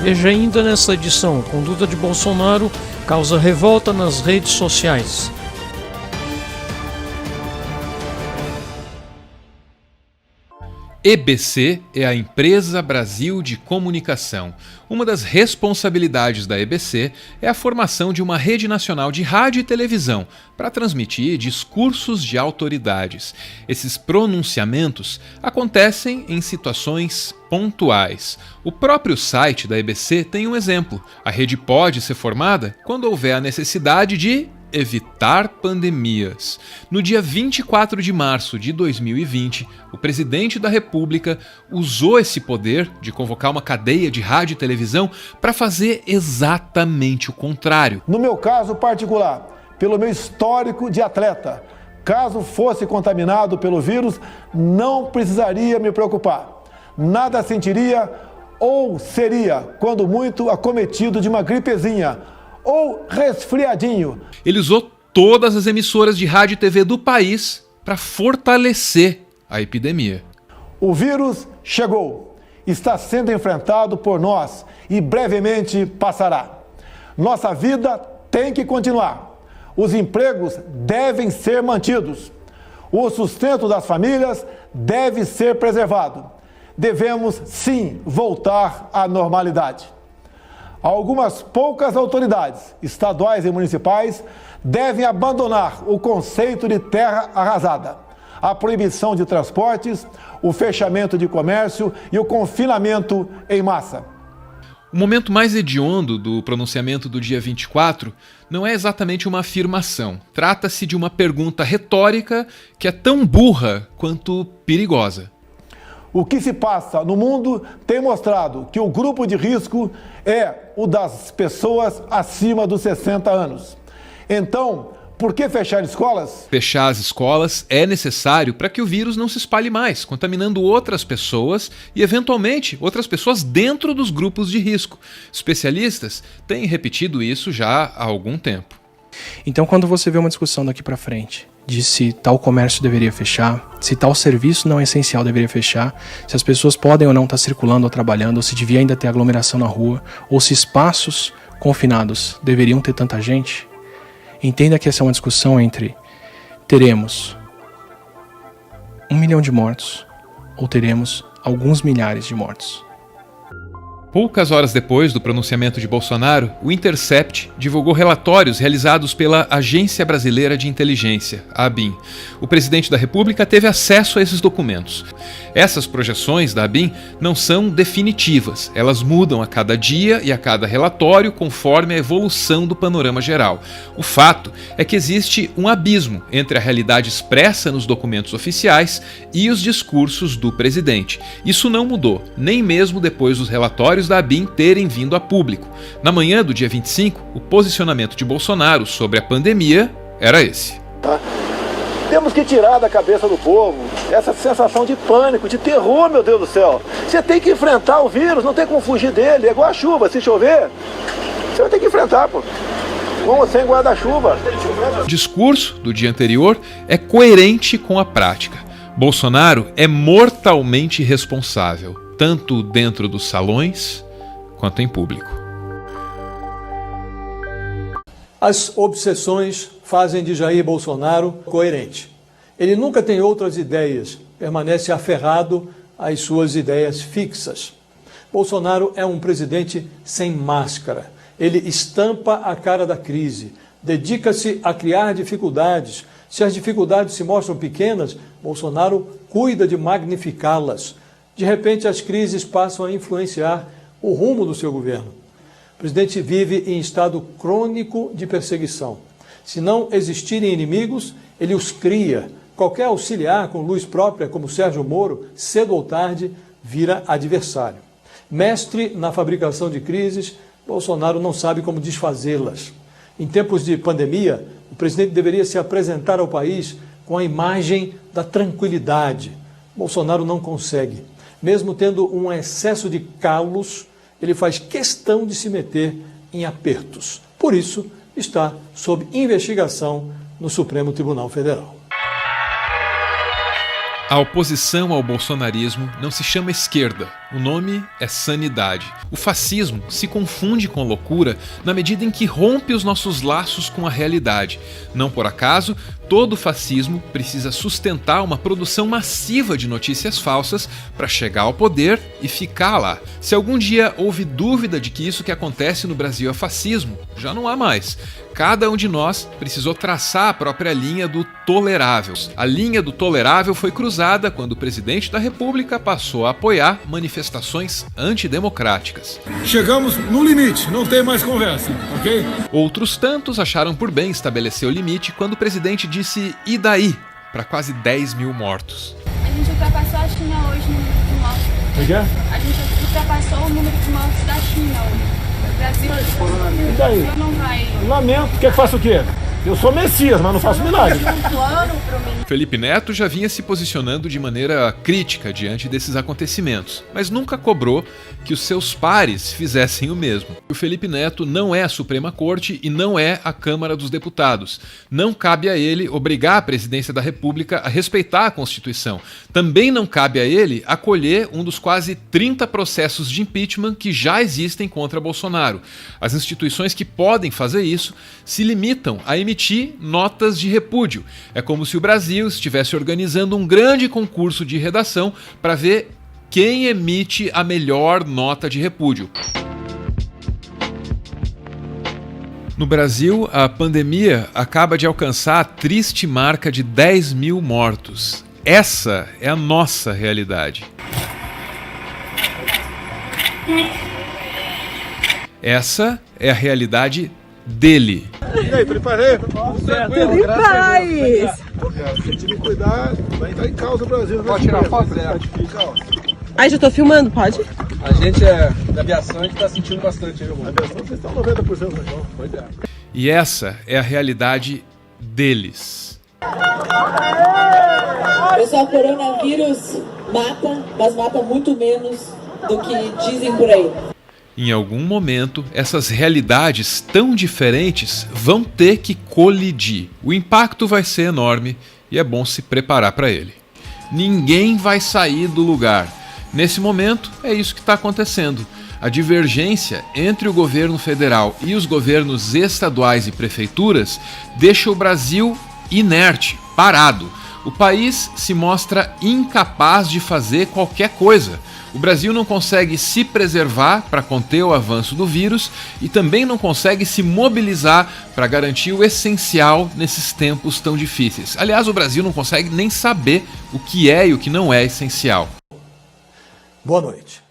Veja ainda nessa edição: conduta de Bolsonaro causa revolta nas redes sociais. EBC é a Empresa Brasil de Comunicação. Uma das responsabilidades da EBC é a formação de uma rede nacional de rádio e televisão para transmitir discursos de autoridades. Esses pronunciamentos acontecem em situações pontuais. O próprio site da EBC tem um exemplo. A rede pode ser formada quando houver a necessidade de evitar pandemias. No dia 24 de março de 2020, o presidente da República usou esse poder de convocar uma cadeia de rádio e televisão para fazer exatamente o contrário. No meu caso particular, pelo meu histórico de atleta, caso fosse contaminado pelo vírus, não precisaria me preocupar. Nada sentiria ou seria, quando muito, acometido de uma gripezinha ou resfriadinho. Ele usou todas as emissoras de rádio e TV do país para fortalecer a epidemia. O vírus chegou, está sendo enfrentado por nós e brevemente passará. Nossa vida tem que continuar. Os empregos devem ser mantidos. O sustento das famílias deve ser preservado. Devemos, sim, voltar à normalidade. Algumas poucas autoridades, estaduais e municipais, devem abandonar o conceito de terra arrasada, a proibição de transportes, o fechamento de comércio e o confinamento em massa. O momento mais hediondo do pronunciamento do dia 24 não é exatamente uma afirmação. Trata-se de uma pergunta retórica que é tão burra quanto perigosa. O que se passa no mundo tem mostrado que o grupo de risco é o das pessoas acima dos 60 anos. Então, por que fechar escolas? Fechar as escolas é necessário para que o vírus não se espalhe mais, contaminando outras pessoas e, eventualmente, outras pessoas dentro dos grupos de risco. Especialistas têm repetido isso já há algum tempo. Então, quando você vê uma discussão daqui para frente de se tal comércio deveria fechar, se tal serviço não essencial deveria fechar, se as pessoas podem ou não estar circulando ou trabalhando, ou se devia ainda ter aglomeração na rua, ou se espaços confinados deveriam ter tanta gente, entenda que essa é uma discussão entre teremos 1 milhão de mortos ou teremos alguns milhares de mortos. Poucas horas depois do pronunciamento de Bolsonaro, o Intercept divulgou relatórios realizados pela Agência Brasileira de Inteligência, a ABIN. O presidente da República teve acesso a esses documentos. Essas projeções da ABIN não são definitivas, elas mudam a cada dia e a cada relatório conforme a evolução do panorama geral. O fato é que existe um abismo entre a realidade expressa nos documentos oficiais e os discursos do presidente. Isso não mudou, nem mesmo depois dos relatórios da ABIN terem vindo a público. Na manhã do dia 25, o posicionamento de Bolsonaro sobre a pandemia era esse. Temos que tirar da cabeça do povo essa sensação de pânico, de terror, meu Deus do céu. Você tem que enfrentar o vírus, não tem como fugir dele. É igual a chuva, se chover, você vai ter que enfrentar, pô. Com ou sem guarda-chuva. O discurso do dia anterior é coerente com a prática. Bolsonaro é mortalmente irresponsável, tanto dentro dos salões quanto em público. As obsessões fazem de Jair Bolsonaro coerente. Ele nunca tem outras ideias, permanece aferrado às suas ideias fixas. Bolsonaro é um presidente sem máscara. Ele estampa a cara da crise, dedica-se a criar dificuldades. Se as dificuldades se mostram pequenas, Bolsonaro cuida de magnificá-las. De repente, as crises passam a influenciar o rumo do seu governo. O presidente vive em estado crônico de perseguição. Se não existirem inimigos, ele os cria. Qualquer auxiliar com luz própria, como Sérgio Moro, cedo ou tarde, vira adversário. Mestre na fabricação de crises, Bolsonaro não sabe como desfazê-las. Em tempos de pandemia, o presidente deveria se apresentar ao país com a imagem da tranquilidade. Bolsonaro não consegue. Mesmo tendo um excesso de calos, ele faz questão de se meter em apertos. Por isso, está sob investigação no Supremo Tribunal Federal. A oposição ao bolsonarismo não se chama esquerda, O nome é sanidade. O fascismo se confunde com loucura na medida em que rompe os nossos laços com a realidade. Não por acaso, todo fascismo precisa sustentar uma produção massiva de notícias falsas para chegar ao poder e ficar lá. Se algum dia houve dúvida de que isso que acontece no Brasil é fascismo, já não há mais. Cada um de nós precisou traçar a própria linha do tolerável. A linha do tolerável foi cruzada quando o presidente da República passou a apoiar manifestações antidemocráticas. Chegamos no limite, não tem mais conversa, ok? Outros tantos acharam por bem estabelecer o limite quando o presidente disse "e daí?" para quase 10 mil mortos. A gente ultrapassou a China hoje no número de mortos. O quê? A gente ultrapassou o número de mortos da China hoje. O Brasil E daí? não vai. Lamento, quer que faça o quê? Eu sou Messias, mas não faço milagre. Felipe Neto já vinha se posicionando de maneira crítica diante desses acontecimentos, mas nunca cobrou que os seus pares fizessem o mesmo. O Felipe Neto não é a Suprema Corte e não é a Câmara dos Deputados. Não cabe a ele obrigar a presidência da República a respeitar a Constituição. Também não cabe a ele acolher um dos quase 30 processos de impeachment que já existem contra Bolsonaro. As instituições que podem fazer isso se limitam a emitir notas de repúdio. É como se o Brasil estivesse organizando um grande concurso de redação para ver quem emite a melhor nota de repúdio. No Brasil, a pandemia acaba de alcançar a triste marca de 10 mil mortos. Essa é a nossa realidade. Essa é a realidade dele. E aí, preparei? Tudo em paz! Se time cuidar, vai entrar em causa o Brasil. Pode tirar foto? Ai, já tô filmando, pode? A gente é da aviação, a gente tá sentindo bastante aí, A aviação, vocês estão 90% no chão. Pois é. E essa é a realidade deles. Pessoal, coronavírus mata, mas mata muito menos do que dizem por aí. Em algum momento, essas realidades tão diferentes vão ter que colidir. O impacto vai ser enorme e é bom se preparar para ele. Ninguém vai sair do lugar. Nesse momento, é isso que está acontecendo. A divergência entre o governo federal e os governos estaduais e prefeituras deixa o Brasil inerte, parado. O país se mostra incapaz de fazer qualquer coisa. O Brasil não consegue se preservar para conter o avanço do vírus e também não consegue se mobilizar para garantir o essencial nesses tempos tão difíceis. Aliás, o Brasil não consegue nem saber o que é e o que não é essencial. Boa noite.